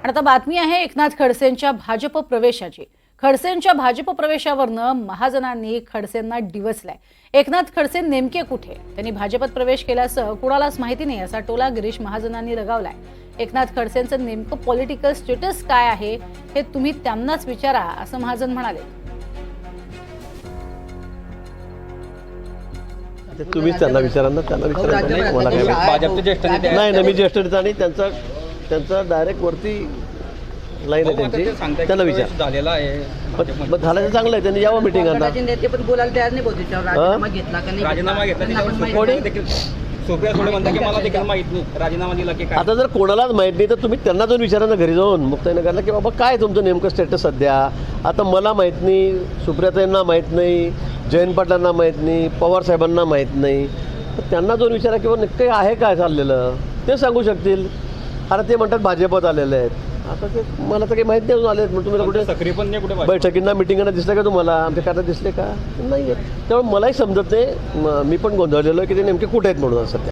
आणि आता बातमी आहे एकनाथ खडसेंच्या भाजप प्रवेशाची। खडसेंच्या भाजप प्रवेशावरनं महाजनांनी खडसेंना डिवचलाय। एकनाथ खडसे नेमके कुठे? त्यांनी भाजपात प्रवेश केल्याचं कुणालाच माहिती नाही असा टोला गिरीश महाजनांनी लगावलाय। एकनाथ खडसेंचं नेमकं पॉलिटिकल स्टेटस काय आहे हे तुम्ही त्यांनाच विचारा असं महाजन म्हणाले। तुम्ही त्यांना विचारा ना, त्यांना विचारा मला काय भाजपचे ज्येष्ठ नेते नाही ना, मी ज्येष्ठ नेता आणि त्यांचा डायरेक्ट वरती लाईन आहे त्यांची, त्यांना विचार झालेला आहे। मग झालं तर चांगलं आहे, त्यांनी यावं मिटिंगांना। नेते पण बोलायला तयार नाही बहुतेक राजीनामा घेतला का नाही राजीनामा घेतला त्याच्यावर देखील सुप्रिया सुळे म्हणतात की मला देखील माहित नाही राजीनामा दिला की काय। आता जर कोणालाच माहीत नाही तर तुम्ही त्यांना जाऊन विचारा ना, घरी जाऊन मुक्ताईनगरला, की बाबा काय तुमचं नेमकं स्टेटस सध्या। आता मला माहीत नाही, सुप्रियाताईंना माहीत नाही, जयंत पाटलांना माहीत नाही, पवार साहेबांना माहीत नाही, तर त्यांना जाऊन विचारा की बाबा नक्की आहे काय चाललेलं, ते सांगू शकतील। आता ते म्हणतात भाजपात आलेले आहेत, आता ते मला तर काही माहीत नाही अजून आले आहेत। तुम्ही कुठे सक्रिय पण नाही, कुठे बैठकींना मिटिंगांना दिसलं का तुम्हाला? आमच्या खात्यात दिसले का? नाही आहेत। त्यामुळे मलाही समजत नाही, मी पण गोंधळलेलो आहे की ते नेमके कुठे आहेत म्हणून सध्या।